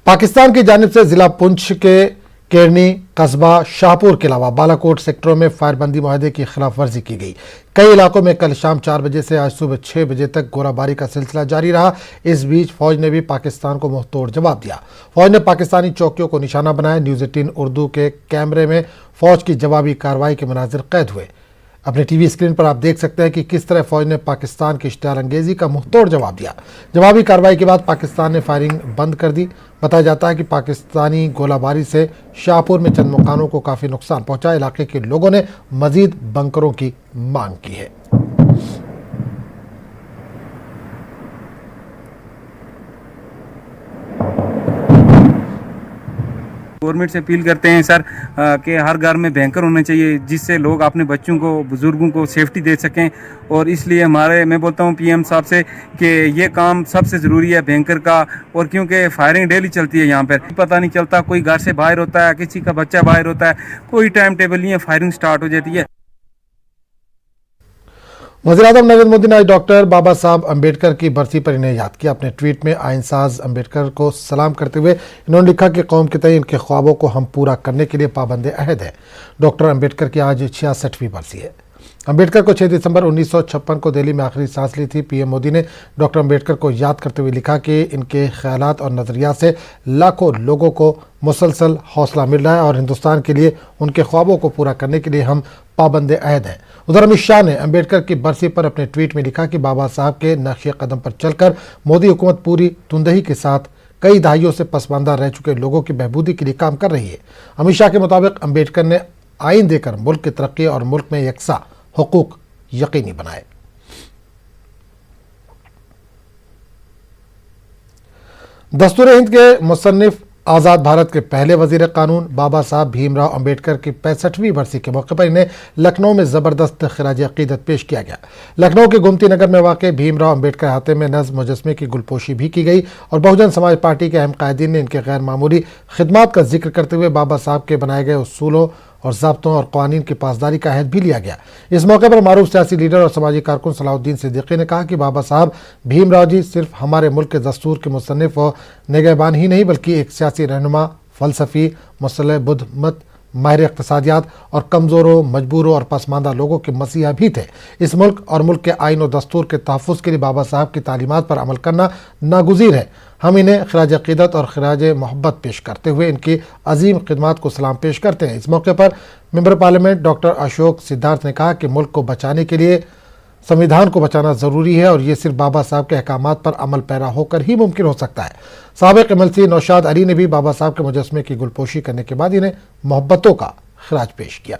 पाकिस्तान की जानिब से जिला पुंछ के केरनी, कस्बा शाहपुर के अलावा बालाकोट सेक्टरों में फायरबंदी मुआहदे की खिलाफ वर्जी की गई। कई इलाकों में कल शाम 4 बजे से आज सुबह 6 बजे तक गोलाबारी का सिलसिला जारी रहा। इस बीच फौज ने भी पाकिस्तान को मुंहतोड़ जवाब दिया। फौज ने पाकिस्तानी चौकियों को निशाना बनाया। न्यूज़ 18 उर्दू के कैमरे में फौज की जवाबी कार्रवाई के मनाजिर कैद हुए। अपने टीवी स्क्रीन पर आप देख सकते हैं कि किस तरह फौज ने पाकिस्तान की इश्तिहार अंगेजी का मुंहतोड़ जवाब दिया। जवाबी कार्रवाई के बाद पाकिस्तान ने फायरिंग बंद कर दी। बताया जाता है कि पाकिस्तानी गोलाबारी से शाहपुर में चंद मकानों को काफी नुकसान पहुंचा। इलाके के लोगों ने मजीद बंकरों की मांग की है। गवर्नमेंट से अपील करते हैं सर कि हर घर में बैंकर होने चाहिए, जिससे लोग अपने बच्चों को, बुजुर्गों को सेफ्टी दे सकें। और इसलिए मैं बोलता हूँ पीएम साहब से कि ये काम सबसे ज़रूरी है बैंकर का। और क्योंकि फायरिंग डेली चलती है यहाँ पर, पता नहीं चलता, कोई घर से बाहर होता है, किसी का बच्चा बाहर होता है, कोई टाइम टेबल नहीं है, फायरिंग स्टार्ट हो जाती है। वज़ीर-ए-आज़म नरेंद्र मोदी ने आज डॉक्टर बाबा साहब अम्बेडकर की बरसी पर इन्हें याद किया। अपने ट्वीट में आइनसाज अम्बेडकर को सलाम करते हुए इन्होंने लिखा कि कौम के तय इनके ख्वाबों को हम पूरा करने के लिए पाबंद अहद है। डॉक्टर अम्बेडकर की आज 66वीं बरसी है। अम्बेडकर को 6 दिसंबर 1956 को दिल्ली में आखिरी सांस ली थी। पीएम मोदी ने डॉक्टर अम्बेडकर को याद करते हुए लिखा कि इनके ख्यालात और नज़रियात से लाखों लोगों को मुसलसल हौसला मिल रहा है और हिंदुस्तान के लिए उनके ख्वाबों को पूरा करने के लिए हम पाबंद अहद हैं। उधर अमित शाह ने अम्बेडकर की बरसी पर अपने ट्वीट में लिखा कि बाबा साहब के नक्शे कदम पर चलकर मोदी हुकूमत पूरी तुंदही के साथ कई दहाइयों से पसमानदा रह चुके लोगों की बहबूदी के लिए काम कर रही है। अमित शाह के मुताबिक अम्बेडकर ने आइन देकर मुल्क की तरक्की और मुल्क में यकसा हुकूक यकीनी बनाए। दस्तूर हिंद के मुसन्निफ, आज़ाद भारत के पहले वजीर कानून बाबा साहब भीमराव अम्बेडकर की 65वीं बरसी के मौके पर इन्हें लखनऊ में ज़बरदस्त खिराज अकीदत पेश किया गया। लखनऊ के गोमती नगर में वाक़ भीमराव अम्बेडकर हाथे में नज़्म मुजस्मे की गुलपोशी भी की गई और बहुजन समाज पार्टी के अहम कायदीन ने इनके गैर मामूली खिदमात का जिक्र करते हुए बाबा साहब के बनाए गए उसूलों और ज़ाब्तों और क़वानीन की पासदारी का अहद भी लिया गया। इस मौके पर मारूफ सियासी लीडर और समाजी कारकुन सलाहुद्दीन सिद्दीकी ने कहा कि बाबा साहब भीमराव जी सिर्फ हमारे मुल्क के दस्तूर के मुसन्निफ और निगहबान ही नहीं बल्कि एक सियासी रहनुमा, फ़लसफ़ी, मुसल्लह बुद्ध मत, माहिर इक़्तिसादियात और कमज़ोरों, मजबूरों और पसमानदा लोगों के मसीहा भी थे। इस मुल्क और मुल्क के आइन और दस्तूर के तहफ़्फ़ुज़ के लिए बाबा साहब की तालीमात पर अमल करना नागुज़ीर है। हम इन्हें खिराज अक़ीदत और खिराज मोहब्बत पेश करते हुए इनकी अजीम खिदमात को सलाम पेश करते हैं। इस मौके पर member parliament doctor Ashok Siddharth ने कहा कि मुल्क को बचाने के लिए संविधान को बचाना ज़रूरी है और ये सिर्फ बाबा साहब के अहकामात पर अमल पैरा होकर ही मुमकिन हो सकता है। साबिक़ एमएलसी नौशाद अली ने भी बाबा साहब के मुजस्मे की गुलपोशी करने के बाद इन्हें मोहब्बतों का खिराज पेश किया।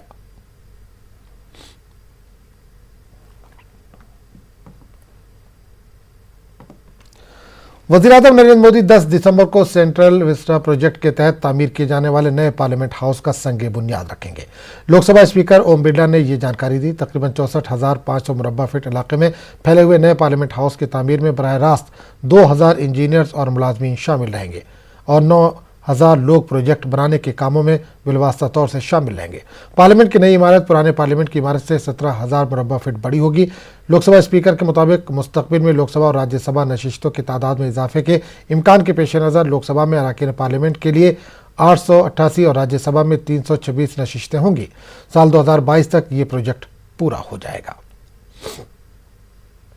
वज़ीर-ए-आज़म नरेंद्र मोदी 10 दिसंबर को सेंट्रल विस्टा प्रोजेक्ट के तहत तामीर किए जाने वाले नए पार्लियामेंट हाउस का संगे बुनियाद रखेंगे। लोकसभा स्पीकर ओम बिरला ने ये जानकारी दी। तकरीबन 64,500 मुरब्बा फीट इलाके में फैले हुए नए पार्लियामेंट हाउस की तामीर में बराह रास्त 2,000 इंजीनियर्स और मुलाजमीन शामिल रहेंगे और 9,000 लोग प्रोजेक्ट बनाने के कामों में बिलवास्ता तौर से शामिल रहेंगे। पार्लियामेंट की नई इमारत पुराने पार्लियामेंट की इमारत से 17,000 मुरब्बा फीट बड़ी होगी। लोकसभा स्पीकर के मुताबिक मुस्तकबिल में लोकसभा और राज्यसभा नशिस्तों की तादाद में इजाफे के इम्कान के पेश नज़र लोकसभा में अरकान पार्लियामेंट के लिए 888 और राज्यसभा में 326 नशिस्तें होंगी। साल 2022 तक ये प्रोजेक्ट पूरा हो जाएगा।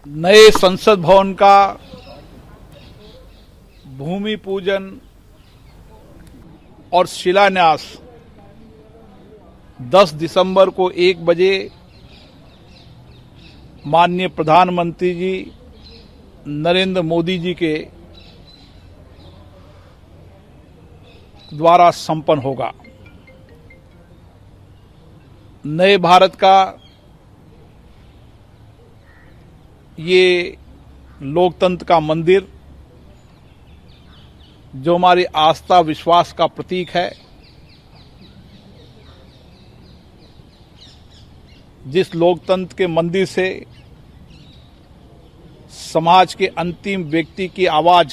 नए संसद भवन का भूमि पूजन और शिलान्यास 10 दिसंबर को 1 बजे माननीय प्रधानमंत्री जी नरेंद्र मोदी जी के द्वारा संपन्न होगा। नए भारत का ये लोकतंत्र का मंदिर, जो हमारी आस्था विश्वास का प्रतीक है, जिस लोकतंत्र के मंदिर से समाज के अंतिम व्यक्ति की आवाज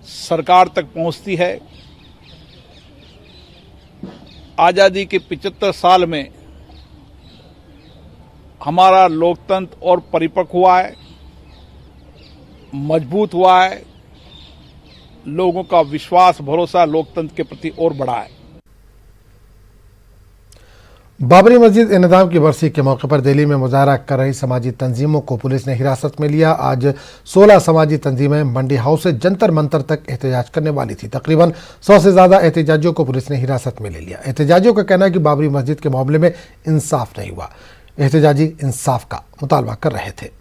सरकार तक पहुंचती है। आजादी के 75 साल में हमारा लोकतंत्र और परिपक्व हुआ है, मजबूत हुआ है लोगों का विश्वास भरोसा लोकतंत्र के प्रति और बढ़ा है। बाबरी मस्जिद इंहदाम की बरसी के मौके पर दिल्ली में मुजाहरा कर रही समाजी तंजीमों को पुलिस ने हिरासत में लिया। आज 16 समाजी तंजीमें मंडी हाउस से जंतर मंतर तक एहतजाज करने वाली थी। तकरीबन 100 से ज्यादा एहतजाजियों को पुलिस ने हिरासत में ले लिया। एहतजाजियों का कहना है कि बाबरी मस्जिद के मामले में इंसाफ नहीं हुआ। एहतजाजी इंसाफ का मुतालबा कर रहे थे।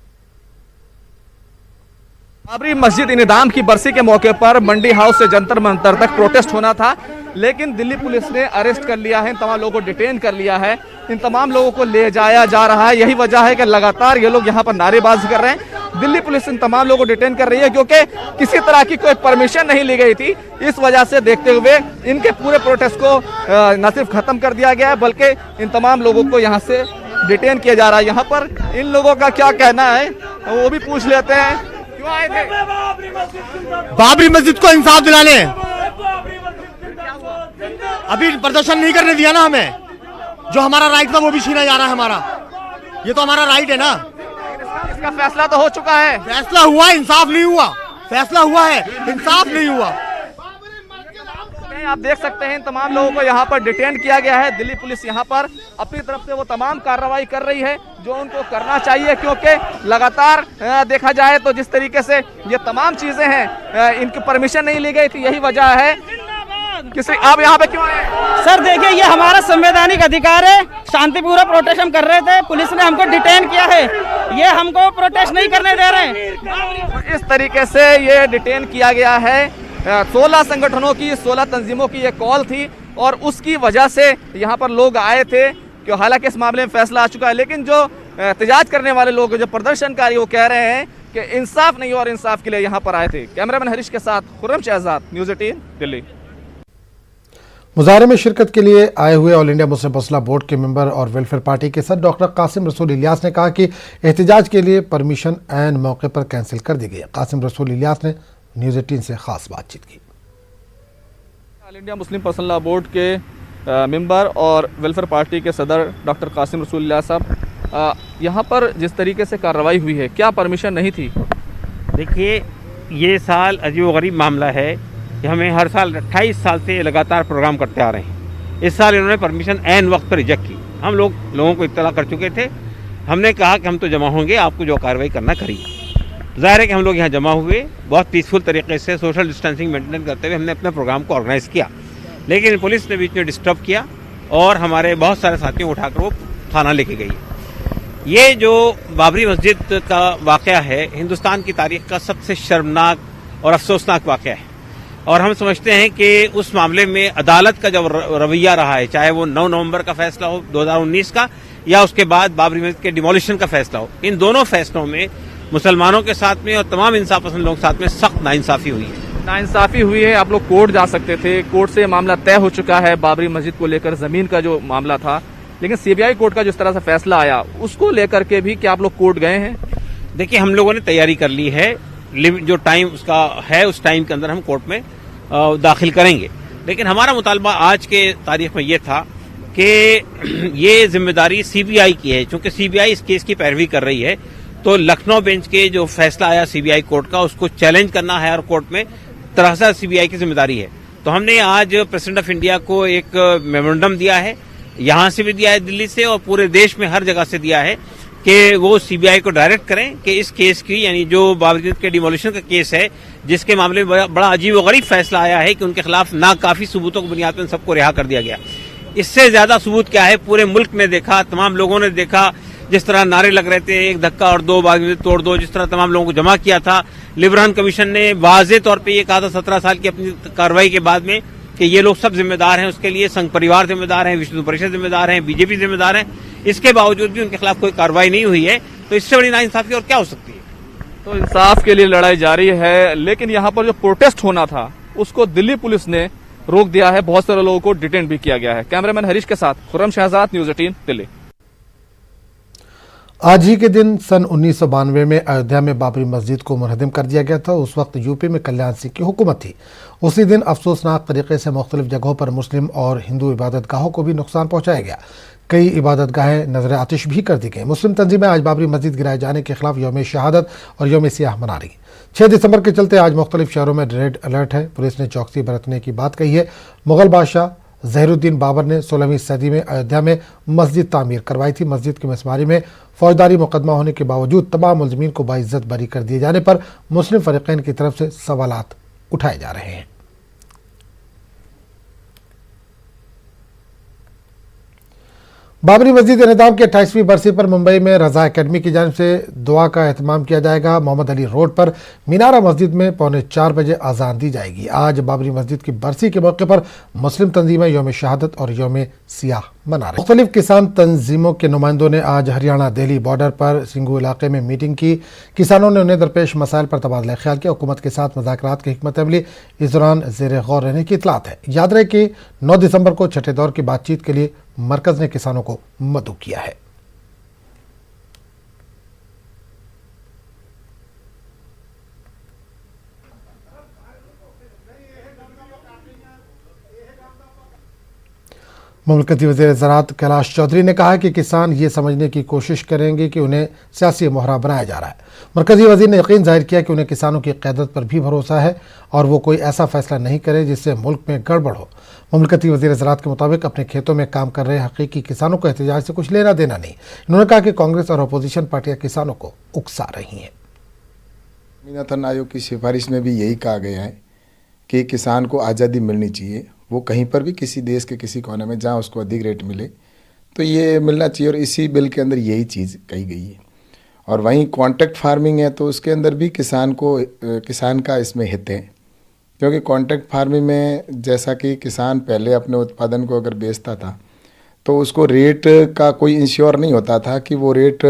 बाबरी मस्जिद इंहदाम की बरसी के मौके पर मंडी हाउस से जंतर मंतर तक प्रोटेस्ट होना था, लेकिन दिल्ली पुलिस ने अरेस्ट कर लिया है, इन तमाम लोगों को डिटेन कर लिया है, इन तमाम लोगों को ले जाया जा रहा है। यही वजह है कि लगातार ये लोग यहाँ पर नारेबाजी कर रहे हैं। दिल्ली पुलिस इन तमाम लोगों को डिटेन कर रही है क्योंकि किसी तरह की कोई परमिशन नहीं ली गई थी। इस वजह से देखते हुए इनके पूरे प्रोटेस्ट को न सिर्फ खत्म कर दिया गया है बल्कि इन तमाम लोगों को यहाँ से डिटेन किया जा रहा है। यहाँ पर इन लोगों का क्या कहना है वो भी पूछ लेते हैं। क्यों आए थे? बाबरी मस्जिद को इंसाफ दिलाने। अभी प्रदर्शन नहीं करने दिया ना हमें, जो हमारा राइट था वो भी छीना जा रहा है हमारा। ये तो हमारा राइट है ना। इसका फैसला तो हो चुका है। फैसला हुआ, इंसाफ नहीं हुआ। फैसला हुआ है, इंसाफ नहीं हुआ। आप देख सकते हैं इन तमाम लोगों को यहाँ पर डिटेन किया गया है। दिल्ली पुलिस यहाँ पर अपनी तरफ से वो तमाम कार्रवाई कर रही है जो उनको करना चाहिए, क्योंकि लगातार देखा जाए तो जिस तरीके से ये तमाम चीजें हैं इनकी परमिशन नहीं ली गई थी। यही वजह है। किसी आप यहाँ पे क्यों आए? सर देखिए, ये हमारा संवैधानिक अधिकार है। शांतिपूर्वक प्रोटेस्ट हम कर रहे थे, पुलिस ने हमको डिटेन किया है। ये हमको प्रोटेस्ट नहीं करने दे रहे हैं। इस तरीके से ये डिटेन किया गया है। 16 संगठनों की 16 तंजीमों की ये कॉल थी और उसकी वजह से यहाँ पर लोग आए थे। कि हालांकि इस मामले में फैसला आ चुका है, लेकिन जो एहतजाज करने वाले लोग, जो प्रदर्शनकारी, वो कह रहे हैं कि इंसाफ नहीं हुआ और इंसाफ के लिए यहाँ पर आए थे। कैमरामैन हरीश के साथ खुर्रम शहजाद, न्यूज़ 18 दिल्ली। मुजाहरे में शिरकत के लिए आए हुए ऑल इंडिया मुस्लिम मसला बोर्ड के मेंबर और वेलफेयर पार्टी के सदर डॉक्टर कासिम रसूल इलियास ने कहा कि एहतजाज के लिए परमिशन ऐन मौके पर कैंसिल कर दी गई। कासिम रसूल इलियास ने न्यूज़ 18 से खास बातचीत की। ऑल इंडिया मुस्लिम मसला बोर्ड के मेंबर और वेलफेयर पार्टी के सदर डॉक्टर कासिम रसूल इलियास साहब, यहाँ पर जिस तरीके से कार्रवाई हुई है, क्या परमिशन नहीं थी? देखिए, ये साल अजीब-ओ-गरीब मामला है कि हमें हर साल 28 साल से लगातार प्रोग्राम करते आ रहे हैं। इस साल इन्होंने परमिशन ऐन वक्त पर रिजेक्ट की। हम लोगों को इत्तला कर चुके थे। हमने कहा कि हम तो जमा होंगे, आपको जो कार्रवाई करना करिए। ज़ाहिर है कि हम लोग यहाँ जमा हुए, बहुत पीसफुल तरीके से सोशल डिस्टेंसिंग मेंटेन करते हुए हमने अपने प्रोग्राम को ऑर्गेनाइज़ किया, लेकिन पुलिस ने बीच में डिस्टर्ब किया और हमारे बहुत सारे साथियों को उठाकर वो थाना लेके गई। ये जो बाबरी मस्जिद का वाक़या है, हिंदुस्तान की तारीख का सबसे शर्मनाक और अफसोसनाक वाक़या है और हम समझते हैं कि उस मामले में अदालत का जो रवैया रहा है, चाहे वो 9 नवंबर का फैसला हो 2019 का या उसके बाद बाबरी मस्जिद के डिमोलिशन का फैसला हो, इन दोनों फैसलों में मुसलमानों के साथ में और तमाम इंसाफ पसंद लोगों के साथ में सख्त नाइंसाफी हुई है। नाइंसाफी हुई है। आप लोग कोर्ट जा सकते थे, कोर्ट से मामला तय हो चुका है बाबरी मस्जिद को लेकर, जमीन का जो मामला था, लेकिन सीबीआई कोर्ट का जिस तरह से फैसला आया उसको लेकर के भी क्या आप लोग कोर्ट गए हैं? देखिए, हम लोगों ने तैयारी कर ली है। जो टाइम उसका है, उस टाइम के अंदर हम कोर्ट में दाखिल करेंगे, लेकिन हमारा मुतालबा आज के तारीख में ये था कि ये जिम्मेदारी सीबीआई की है। चूंकि सीबीआई इस केस की पैरवी कर रही है, तो लखनऊ बेंच के जो फैसला आया सीबीआई कोर्ट का, उसको चैलेंज करना है और कोर्ट में तरह सीबीआई की जिम्मेदारी है। तो हमने आज प्रेसिडेंट ऑफ इंडिया को एक मेमोरेंडम दिया है, यहां से भी दिया है, दिल्ली से, और पूरे देश में हर जगह से दिया है कि वो सीबीआई को डायरेक्ट करें कि इस केस की, यानी जो बाबरी मस्जिद के डिमोलिशन का केस है, जिसके मामले में बड़ा अजीब व गरीब फैसला आया है कि उनके खिलाफ नाकाफी सबूतों की बुनियाद पर सबको रिहा कर दिया गया। इससे ज्यादा सबूत क्या है? पूरे मुल्क ने देखा, तमाम लोगों ने देखा, जिस तरह नारे लग रहे थे, एक धक्का और दो, बाबरी मस्जिद तोड़ दो, जिस तरह तमाम लोगों को जमा किया था। लिबरान कमीशन ने वाज़े तौर पे ये कहा था 17 साल की अपनी कार्रवाई के बाद में कि ये लोग सब जिम्मेदार हैं, उसके लिए संघ परिवार जिम्मेदार हैं, विश्व हिंदू परिषद जिम्मेदार हैं, बीजेपी जिम्मेदार हैं। इसके बावजूद भी उनके खिलाफ कोई कार्रवाई नहीं हुई है, तो इससे बड़ी नाइंसाफी और क्या हो सकती है? तो इंसाफ के लिए लड़ाई जारी है, लेकिन यहाँ पर जो प्रोटेस्ट होना था उसको दिल्ली पुलिस ने रोक दिया है। बहुत सारे लोगों को डिटेन भी किया गया है। कैमरामैन हरीश के साथ खुर्रम शहजाद, न्यूज़ 18 दिल्ली। आज ही के दिन सन 1992 में अयोध्या में बाबरी मस्जिद को मुनहदम कर दिया गया था। उस वक्त यूपी में कल्याण सिंह की हुकूमत थी। उसी दिन अफसोसनाक तरीके से मुख्तलिफ जगहों पर मुस्लिम और हिंदू इबादत गाहों को भी नुकसान पहुंचाया गया। कई इबादत गाहें नजर आतिश भी कर दी गई। मुस्लिम तंजीमें आज बाबरी मस्जिद गिराए जाने के खिलाफ यौम शहादत और यौम सियाह मना रही। 6 दिसंबर के चलते आज मुख्तलिफ शहरों में रेड अलर्ट है। पुलिस ने चौकसी बरतने की बात कही है। मुगल बादशाह ज़हीरुद्दीन बाबर ने 16वीं सदी में अयोध्या में मस्जिद तामीर करवाई थी। मस्जिद की मिसमारी में फौजदारी मुकदमा होने के बावजूद तमाम मुलजमीन को बाइज्जत बरी कर दिए जाने पर मुस्लिम फरीक़ैन की तरफ से सवालात उठाए जा रहे हैं। बाबरी मस्जिद इंहदाम की 28वीं बरसी पर मुंबई में रजा एकेडमी की जानिब से दुआ का एहतमाम किया जाएगा। मोहम्मद अली रोड पर मीनारा मस्जिद में 3:45 बजे अजान दी जाएगी। आज बाबरी मस्जिद की बरसी के मौके पर मुस्लिम तंजीमें यौम शहादत और यौम सियाह मना रही। मुख्तलिफ किसान तंजीमों के नुमाइंदों ने आज हरियाणा दिल्ली बॉर्डर पर सिंगू इलाके में मीटिंग की। किसानों ने उन्हें दरपेश मसाइल पर तबादला ख्याल किया। हुकूमत के साथ मुज़ाकरात की हिकमत अमली इस दौरान ज़ेर गौर रहने की इतलात है। याद रहे कि 9 दिसंबर को छठे दौर की बातचीत के लिए मरकज ने किसानों को मदऊ किया है। मुमलकती वज़ीर ज़राअत कैलाश चौधरी ने कहा कि किसान ये समझने की कोशिश करेंगे कि उन्हें सियासी मोहरा बनाया जा रहा है। मरकजी वज़ीर ने यकीन जाहिर किया कि उन्हें किसानों की क़यादत पर भी भरोसा है और वो कोई ऐसा फैसला नहीं करे जिससे मुल्क में गड़बड़ हो। मुमलकती वज़ीर ज़राअत के मुताबिक अपने खेतों में काम कर रहे हकीकी किसानों को एहतजाज से कुछ लेना देना नहीं। उन्होंने कहा कि कांग्रेस और अपोजिशन पार्टियां किसानों को उकसा रही हैं। मीनाथन आयोग की सिफारिश में भी यही कहा गया है कि किसान को आज़ादी मिलनी चाहिए। वो कहीं पर भी किसी देश के किसी कोने में जहाँ उसको अधिक रेट मिले तो ये मिलना चाहिए और इसी बिल के अंदर यही चीज़ कही गई है। और वहीं कॉन्ट्रैक्ट फार्मिंग है तो उसके अंदर भी किसान का इसमें हित है, क्योंकि कॉन्ट्रैक्ट फार्मिंग में जैसा कि किसान पहले अपने उत्पादन को अगर बेचता था तो उसको रेट का कोई इंश्योर नहीं होता था कि वो रेट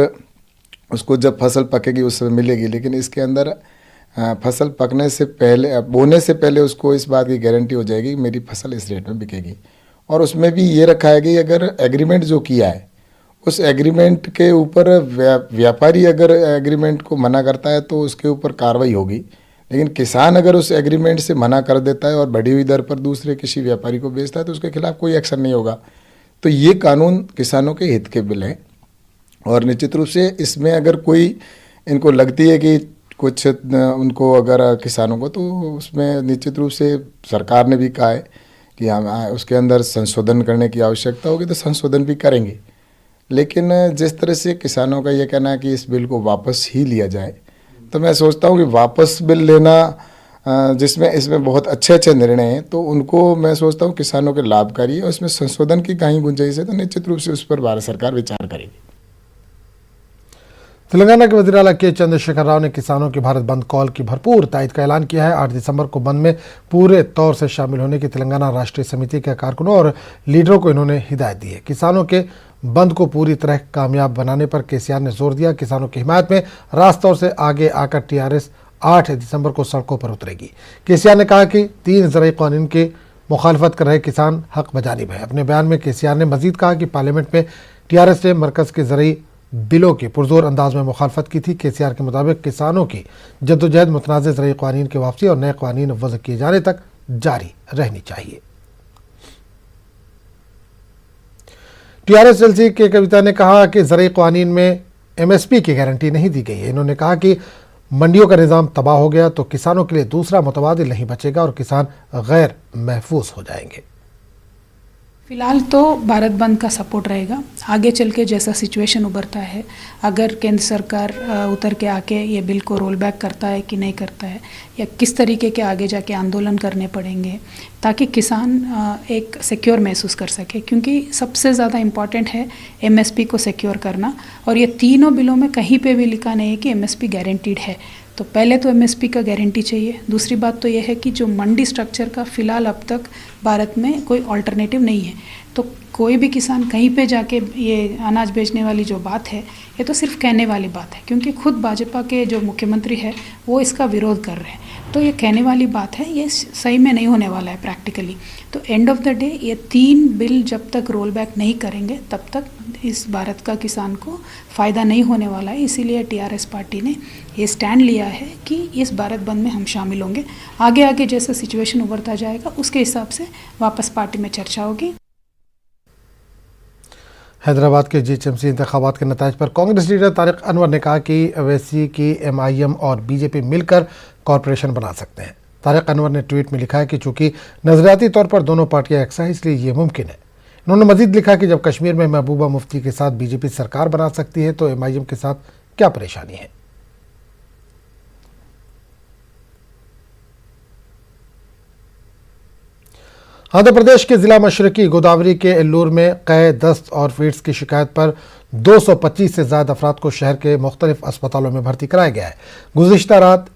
उसको जब फसल पकेगी उस समय मिलेगी। लेकिन इसके अंदर फसल पकने से पहले, बोने से पहले उसको इस बात की गारंटी हो जाएगी कि मेरी फसल इस रेट में बिकेगी। और उसमें भी ये रखा है कि अगर एग्रीमेंट जो किया है उस एग्रीमेंट के ऊपर व्यापारी अगर एग्रीमेंट को मना करता है तो उसके ऊपर कार्रवाई होगी। लेकिन किसान अगर उस एग्रीमेंट से मना कर देता है और बढ़ी हुई दर पर दूसरे किसी व्यापारी को बेचता है तो उसके खिलाफ कोई एक्शन नहीं होगा। तो ये कानून किसानों के हित के बिल हैं और निश्चित रूप से इसमें अगर कोई इनको लगती है कि कुछ उनको अगर किसानों को, तो उसमें निश्चित रूप से सरकार ने भी कहा है कि हम उसके अंदर संशोधन करने की आवश्यकता होगी तो संशोधन भी करेंगे। लेकिन जिस तरह से किसानों का ये कहना है कि इस बिल को वापस ही लिया जाए, तो मैं सोचता हूँ कि वापस बिल लेना जिसमें इसमें बहुत अच्छे निर्णय हैं तो उनको मैं सोचता हूँ किसानों के लाभकारी है और इसमें संशोधन की कहीं गुंजाइश है तो निश्चित रूप से उस पर भारत सरकार विचार करेगी। तेलंगाना के वज़ीर आला के चंद्रशेखर राव ने किसानों की भारत बंद कॉल की भरपूर तायद का ऐलान किया है। 8 दिसंबर को बंद में पूरे तौर से शामिल होने की तेलंगाना राष्ट्रीय समिति के कारकुनों और लीडरों को इन्होंने हिदायत दी है। किसानों के बंद को पूरी तरह कामयाब बनाने पर केसीआर ने जोर दिया। किसानों की हिमायत में रास तौर से आगे आकर टीआरएस 8 दिसंबर को सड़कों पर उतरेगी। केसीआर ने कहा कि 3 ज़रई कानून की मुखालफत कर रहे किसान हक बजानिब है। अपने बयान में केसीआर ने मजीद कहा कि पार्लियामेंट में टीआरएस ने मरकज़ के ज़रई बिलों की पुरजोर अंदाज में मुखालफत की थी। केसीआर के मुताबिक किसानों की जद्दोजहद मुतनाज़ ज़रई क़वानीन की वापसी और नए क़वानीन वज़् किए जाने तक जारी रहनी चाहिए। टीआरएस एलसी के कविता ने कहा कि ज़रई क़वानीन में एमएसपी की गारंटी नहीं दी गई है। इन्होंने कहा कि मंडियों का निज़ाम तबाह हो गया तो किसानों के लिए दूसरा मुतबादिल नहीं बचेगा और किसान गैर महफूज हो जाएंगे। फिलहाल तो भारत बंद का सपोर्ट रहेगा। आगे चल के जैसा सिचुएशन उभरता है, अगर केंद्र सरकार उतर के आके ये बिल को रोल बैक करता है कि नहीं करता है, या किस तरीके के आगे जाके आंदोलन करने पड़ेंगे ताकि किसान एक सिक्योर महसूस कर सके, क्योंकि सबसे ज़्यादा इम्पॉर्टेंट है एमएसपी को सिक्योर करना। और ये तीनों बिलों में कहीं पे भी लिखा नहीं है कि एमएसपी गारंटीड है। तो पहले तो एमएसपी का गारंटी चाहिए। दूसरी बात तो यह है कि जो मंडी स्ट्रक्चर का फ़िलहाल अब तक भारत में कोई अल्टरनेटिव नहीं है, तो कोई भी किसान कहीं पे जाके ये अनाज बेचने वाली जो बात है ये तो सिर्फ कहने वाली बात है, क्योंकि खुद भाजपा के जो मुख्यमंत्री है वो इसका विरोध कर रहे हैं। तो ये कहने वाली बात है, ये सही में नहीं होने वाला है प्रैक्टिकली। तो एंड ऑफ द डे ये 3 बिल जब तक रोल बैक नहीं करेंगे तब तक इस भारत का किसान को फ़ायदा नहीं होने वाला है। इसीलिए टीआरएस पार्टी ने ये स्टैंड लिया है कि इस भारत बंद में हम शामिल होंगे। आगे आगे जैसा सिचुएशन उभरता जाएगा उसके हिसाब से वापस पार्टी में चर्चा होगी। हैदराबाद के जीएचएमसी इंतखाबात के नताइज पर कांग्रेस लीडर तारिक अनवर ने कहा कि अवैसी की एमआईएम और बीजेपी मिलकर कॉरपोरेशन बना सकते हैं। तारिक अनवर ने ट्वीट में लिखा है कि चूंकि नजरियाती तौर पर दोनों पार्टियां एक हैं, इसलिए ये मुमकिन है। उन्होंने मजीद लिखा कि जब कश्मीर में महबूबा मुफ्ती के साथ बीजेपी सरकार बना सकती है तो एमआईएम के साथ क्या परेशानी है। आंध्र प्रदेश के जिला मशरकी गोदावरी के एल्लूर में कै दस्त और फीड्स की शिकायत पर 225 से ज्यादा अफराद को शहर के मुख्तलिफ अस्पतालों में भर्ती कराया गया है। गुज़िश्ता रात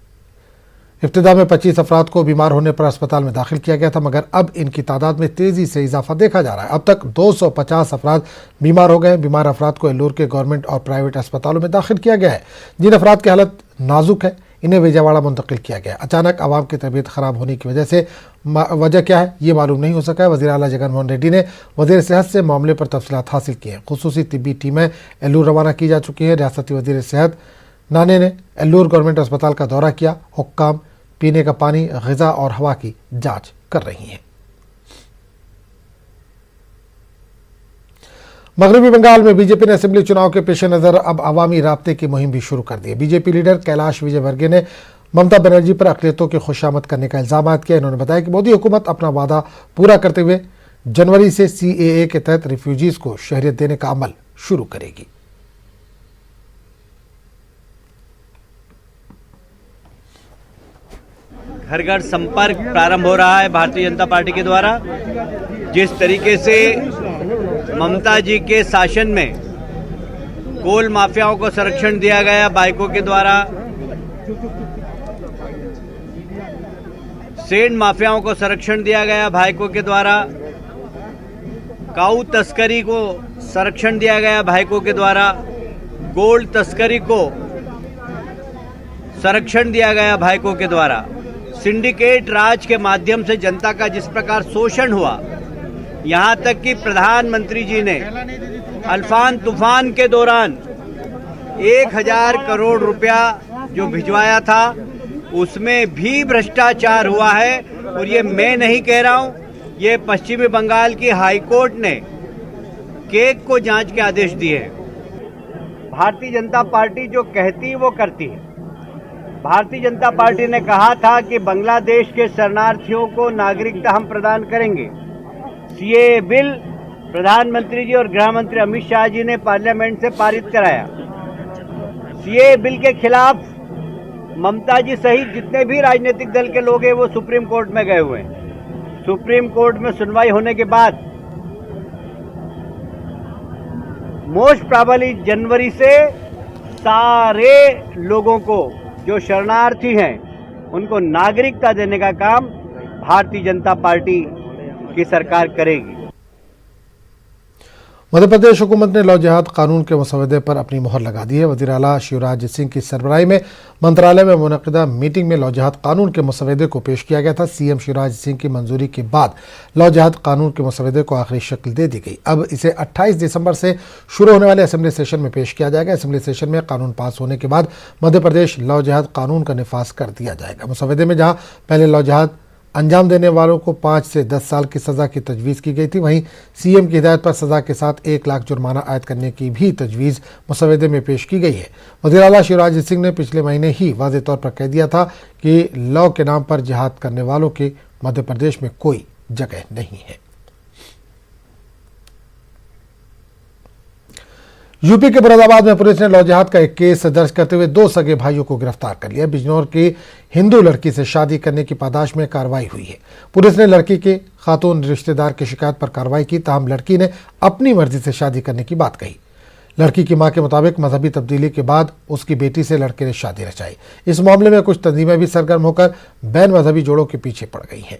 इब्तिदा में 25 अफराद को बीमार होने पर अस्पताल में दाखिल किया गया था, मगर अब इनकी तादाद में तेजी से इजाफा देखा जा रहा है। अब तक 250 अफराद बीमार हो गए। बीमार अफराद को एल्लूर के गवर्नमेंट और प्राइवेट अस्पतालों में दाखिल किया गया है। जिन अफराद की हालत नाजुक है इन्हें विजयवाड़ा मुंतकिल किया गया। अचानक आवाम की तबीयत खराब होने की वजह से वजह क्या है ये मालूम नहीं हो सका है। वज़ीर आला जगनमोहन रेड्डी ने वज़ीर सेहत से मामले पर तफसीलात हासिल की हैं। खुसूसी तिब्बी टीमें एल्लूर रवाना की जा चुकी हैं। रियासती वज़ीर सेहत नाने ने एल्लूर गवर्नमेंट अस्पताल का दौरा किया। हुक्काम पीने का पानी, ग़िज़ा और हवा की जाँच कर रही हैं। मगरबी बंगाल में बीजेपी ने असेंबली चुनाव के पेश नज़र अब अवामी राब्ते की मुहिम भी शुरू कर दी है। बीजेपी लीडर कैलाश विजयवर्गीय ने ममता बनर्जी पर अक़लियतों की खुशामद करने का इल्ज़ाम किया। इन्होंने बताया कि मोदी हुकूमत अपना वादा पूरा करते हुए जनवरी से CAA के तहत रिफ्यूजीज को शहरियत देने का अमल शुरू करेगी। घर घर संपर्क प्रारंभ हो रहा है भारतीय जनता पार्टी के द्वारा। जिस तरीके से ममता जी के शासन में कोल माफियाओं को संरक्षण दिया गया बाइकों के द्वारा, सेंड माफियाओं को संरक्षण दिया गया बाइकों के द्वारा, काऊ तस्करी को संरक्षण दिया गया बाइकों के द्वारा, गोल्ड तस्करी को संरक्षण दिया गया बाइकों के द्वारा, सिंडिकेट राज के माध्यम से जनता का जिस प्रकार शोषण हुआ, यहाँ तक कि प्रधानमंत्री जी ने अल्फान तूफान के दौरान 1000 करोड़ रुपया जो भिजवाया था उसमें भी भ्रष्टाचार हुआ है। और ये मैं नहीं कह रहा हूँ, ये पश्चिमी बंगाल की हाई कोर्ट ने केक को जांच के आदेश दिए हैं। भारतीय जनता पार्टी जो कहती है वो करती है। भारतीय जनता पार्टी ने कहा था कि बांग्लादेश के शरणार्थियों को नागरिकता हम प्रदान करेंगे। CAA बिल प्रधानमंत्री जी और गृह मंत्री अमित शाह जी ने पार्लियामेंट से पारित कराया। CAA बिल के खिलाफ ममता जी सहित जितने भी राजनीतिक दल के लोग हैं वो सुप्रीम कोर्ट में गए हुए हैं। सुप्रीम कोर्ट में सुनवाई होने के बाद मोस्ट प्रोबेबली जनवरी से सारे लोगों को जो शरणार्थी हैं उनको नागरिकता देने का काम भारतीय जनता पार्टी की सरकार करेगी। मध्य प्रदेश हुकूमत ने लॉ जिहाद कानून के मसवदे पर अपनी मोहर लगा दी है। वज़ीर आला शिवराज सिंह की सरबराही में मंत्रालय में मुनक़िदा मीटिंग में लॉ जिहाद कानून के मसवदे को पेश किया गया था। CM शिवराज सिंह की मंजूरी के बाद लॉ जिहाद कानून के मसवदे को आखिरी शक्ल दे दी गई। अब इसे 28 दिसंबर से शुरू होने वाले असेंबली सेशन में पेश किया जाएगा। असेंबली सेशन में कानून पास होने के बाद मध्य प्रदेश लॉ जिहाद कानून का निफाज कर दिया जाएगा। मसवदे में जहाँ पहले लॉ जिहाद अंजाम देने वालों को 5 से 10 साल की सज़ा की तजवीज़ की गई थी, वहीं CM की हिदायत पर सज़ा के साथ 1 लाख जुर्माना आयद करने की भी तजवीज़ मसवदे में पेश की गई है। वज़ीर आला शिवराज सिंह ने पिछले महीने ही वाज़ेह तौर पर कह दिया था कि लॉ के नाम पर जिहाद करने वालों की मध्य प्रदेश में कोई जगह नहीं है। यूपी के मुरादाबाद में पुलिस ने लॉ जिहाद का एक केस दर्ज करते हुए 2 सगे भाइयों को गिरफ्तार कर लिया। बिजनौर की हिंदू लड़की से शादी करने की पादाश में कार्रवाई हुई है। पुलिस ने लड़की के खातून रिश्तेदार की शिकायत पर कार्रवाई की, ताहम लड़की ने अपनी मर्जी से शादी करने की बात कही। लड़की की मां के मुताबिक मजहबी तब्दीली के बाद उसकी बेटी से लड़के ने शादी रचाई। इस मामले में कुछ तंजीमें भी सरगर्म होकर बैन मजहबी जोड़ों के पीछे पड़ गई हैं।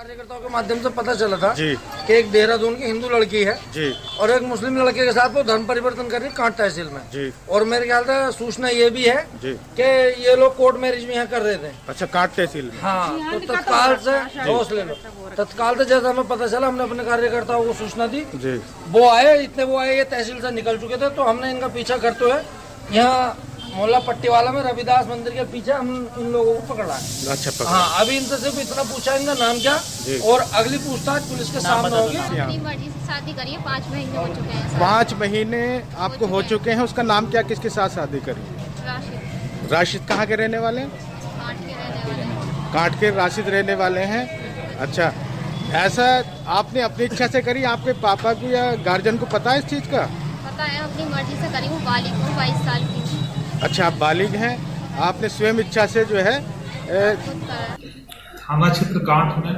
कार्यकर्ताओं के माध्यम से पता चला था जी कि एक देहरादून की हिंदू लड़की है जी और एक मुस्लिम लड़के के साथ वो धर्म परिवर्तन कर रही है कांट तहसील में जी। और मेरे ख्याल से सूचना ये भी है जी कि ये लोग कोर्ट मैरिज भी यहाँ कर रहे थे। अच्छा, काट तहसील में। हाँ, तो तत्काल से होश ले लो। तत्काल से जैसा हमें पता चला, हमने अपने कार्यकर्ताओं को सूचना दी, जी वो आए, ये तहसील से निकल चुके थे, तो हमने इनका पीछा करते हुए यहाँ मोहल्ला पट्टीवाला में रविदास मंदिर के पीछे हम इन लोगों को पकड़ा है। अच्छा, पकड़ा। हाँ, अभी इनसे सिर्फ इतना पूछा इनका नाम क्या, और अगली पूछताछ पुलिस के सामने होगी। अपनी मर्जी से शादी करिए, 5 महीने हो चुके हैं। 5 महीने आपको हो चुके हैं। उसका नाम क्या, किसके साथ शादी करी? राशिद। राशिद कहाँ के रहने वाले हैं? कांट के रहने वाले हैं। काट के राशिद रहने वाले हैं। अच्छा, ऐसा आपने अपनी इच्छा से करी, आपके पापा को या गार्जियन को पता है इस चीज़ का? पता है, अपनी मर्जी से करी हूँ, बालिग हूँ, 22 साल की। अच्छा, आप बालिग हैं, आपने स्वयं इच्छा से जो है थाना क्षेत्र कांठ में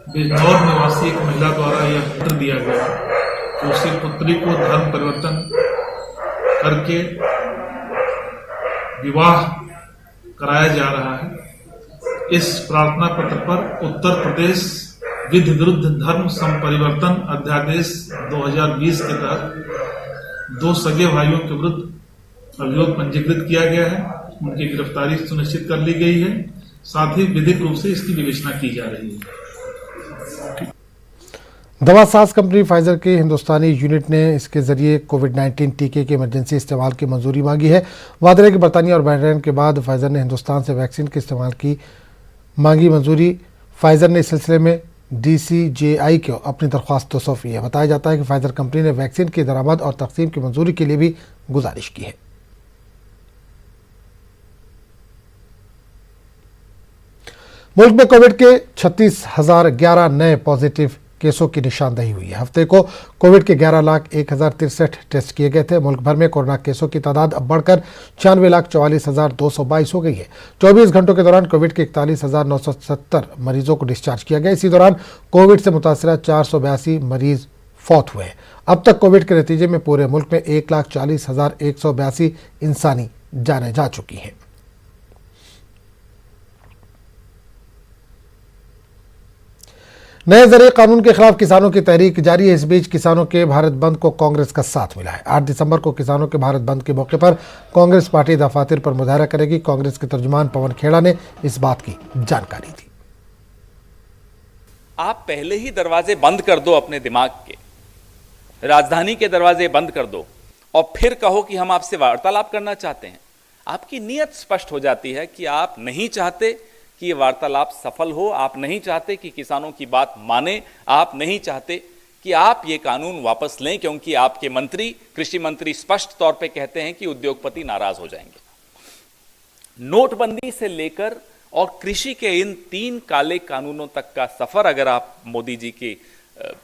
बिजनौर निवासी एक महिला द्वारा यह पत्र दिया गया कि उसकी पुत्री को धर्म परिवर्तन करके विवाह कराया जा रहा है। इस प्रार्थना पत्र पर उत्तर प्रदेश विधि विरुद्ध धर्म संपरिवर्तन अध्यादेश 2020 के तहत 2 सगे भाइयों के विरुद्ध अभियोग पंजीकृत किया गया है। उनकी गिरफ्तारी सुनिश्चित कर ली गई है। साथ ही विधिक रूप से इसकी विवेचना की जा रही है। दवा साज कंपनी फाइजर के हिंदुस्तानी यूनिट ने इसके जरिए कोविड-19 टीके के इमरजेंसी इस्तेमाल की मंजूरी मांगी है। वादा है कि बरतानिया और बहरीन के बाद फाइजर ने हिंदुस्तान से वैक्सीन के इस्तेमाल की मांगी मंजूरी। फाइजर ने इस सिलसिले में DCGI को अपनी दरख्वास्त तो सौंपी है। बताया जाता है कि फाइजर कंपनी ने वैक्सीन की दरामद और तकसीम की मंजूरी के लिए भी गुजारिश की है। मुल्क में कोविड के 36,011 नए पॉजिटिव केसों की निशानदेही हुई है। हफ्ते को कोविड के 11,01,063 टेस्ट किए गए थे। मुल्क भर में कोरोना केसों की तादाद अब बढ़कर 96,44,222 हो गई है। 24 घंटों के दौरान कोविड के 41,970 मरीजों को डिस्चार्ज किया गया। इसी दौरान कोविड से मुतासरा 482 मरीज फौत हुए। अब तक कोविड के नतीजे में पूरे मुल्क में 1,40,182 इंसानी जानें जा चुकी हैं। नए ज़रिए कानून के खिलाफ किसानों की तहरीक जारी है। इस बीच किसानों के भारत बंद को कांग्रेस का साथ मिला है। 8 दिसंबर को किसानों के भारत बंद के मौके पर कांग्रेस पार्टी दफातर पर मुजाहरा करेगी। कांग्रेस के तर्जुमान पवन खेड़ा ने इस बात की जानकारी दी। आप पहले ही दरवाजे बंद कर दो अपने दिमाग के, राजधानी के दरवाजे बंद कर दो और फिर कहो कि हम आपसे वार्तालाप करना चाहते हैं। आपकी नीयत स्पष्ट हो जाती है कि आप नहीं चाहते कि ये वार्तालाप सफल हो, आप नहीं चाहते कि किसानों की बात माने, आप नहीं चाहते कि आप ये कानून वापस लें, क्योंकि आपके मंत्री, कृषि मंत्री स्पष्ट तौर पे कहते हैं कि उद्योगपति नाराज हो जाएंगे। नोटबंदी से लेकर और कृषि के इन 3 काले कानूनों तक का सफर अगर आप मोदी जी के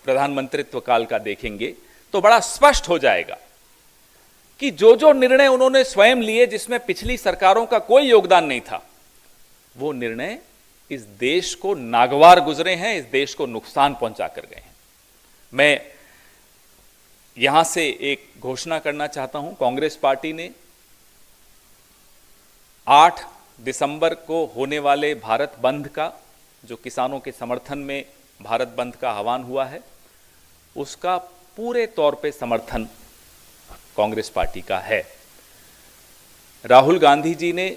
प्रधानमंत्रित्व काल का देखेंगे तो बड़ा स्पष्ट हो जाएगा कि जो जो निर्णय उन्होंने स्वयं लिए, जिसमें पिछली सरकारों का कोई योगदान नहीं था, वो निर्णय इस देश को नागवार गुजरे हैं, इस देश को नुकसान पहुंचा कर गए हैं। मैं यहां से एक घोषणा करना चाहता हूं। कांग्रेस पार्टी ने 8 दिसंबर को होने वाले भारत बंद का, जो किसानों के समर्थन में भारत बंद का आह्वान हुआ है, उसका पूरे तौर पे समर्थन कांग्रेस पार्टी का है। राहुल गांधी जी ने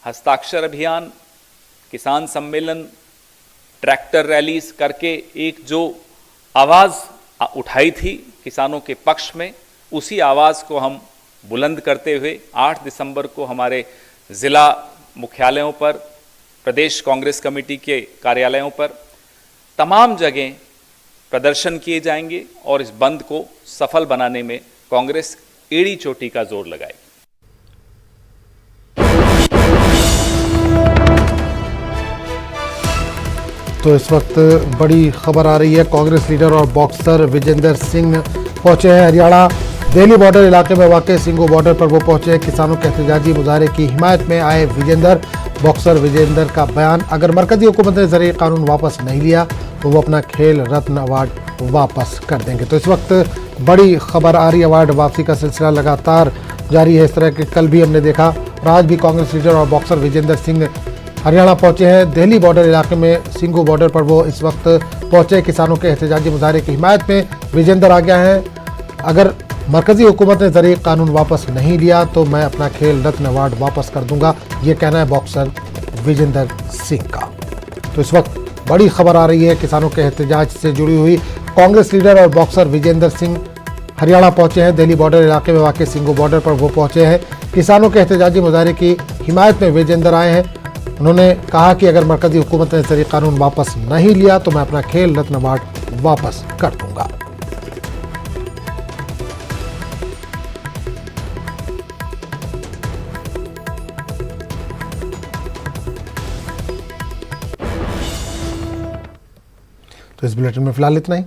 हस्ताक्षर अभियान, किसान सम्मेलन, ट्रैक्टर रैलीज करके एक जो आवाज उठाई थी किसानों के पक्ष में, उसी आवाज को हम बुलंद करते हुए 8 दिसंबर को हमारे जिला मुख्यालयों पर, प्रदेश कांग्रेस कमेटी के कार्यालयों पर, तमाम जगह प्रदर्शन किए जाएंगे और इस बंद को सफल बनाने में कांग्रेस एड़ी चोटी का जोर लगाएगी। तो इस वक्त बड़ी खबर आ रही है। कांग्रेस लीडर और बॉक्सर विजेंदर सिंह पहुंचे हैं हरियाणा। दिल्ली बॉर्डर इलाके में वाक़ सिंगो बॉर्डर पर वो पहुंचे हैं। किसानों के एहतजाजी मुजाहरे की हिमायत में आए विजेंदर। बॉक्सर विजेंदर का बयान, अगर मरकजी हुकूमत ने ज़रिए कानून वापस नहीं लिया तो वो अपना खेल रत्न अवार्ड वापस कर देंगे। तो इस वक्त बड़ी खबर आ रही है। अवार्ड वापसी का सिलसिला लगातार जारी है। इस तरह के कल भी हमने देखा और आज भी कांग्रेस लीडर और बॉक्सर विजेंदर सिंह हरियाणा पहुंचे हैं। दिल्ली बॉर्डर इलाके में सिंघू बॉर्डर पर वो इस वक्त पहुंचे। किसानों के एहतजाजी मुजाहरे की हिमायत में विजेंदर आ गया है। अगर मरकजी हुकूमत ने ज़रिए कानून वापस नहीं लिया तो मैं अपना खेल रत्न अवार्ड वापस कर दूंगा, ये कहना है बॉक्सर विजेंदर सिंह का। तो इस वक्त बड़ी खबर आ रही है किसानों के एहतजाज से जुड़ी हुई। कांग्रेस लीडर और बॉक्सर विजेंदर सिंह हरियाणा पहुंचे हैं। दिल्ली बॉर्डर इलाके में वाक़ सिंघू बॉर्डर पर वो पहुंचे हैं। किसानों के एहतजाजी मुजाहरे की हिमायत में विजेंदर आए हैं। उन्होंने कहा कि अगर मरकजी हुकूमत ने ज़रिए कानून वापस नहीं लिया तो मैं अपना खेल रत्न अवार्ड वापस कर दूंगा। तो इस बुलेटिन में फिलहाल इतना ही।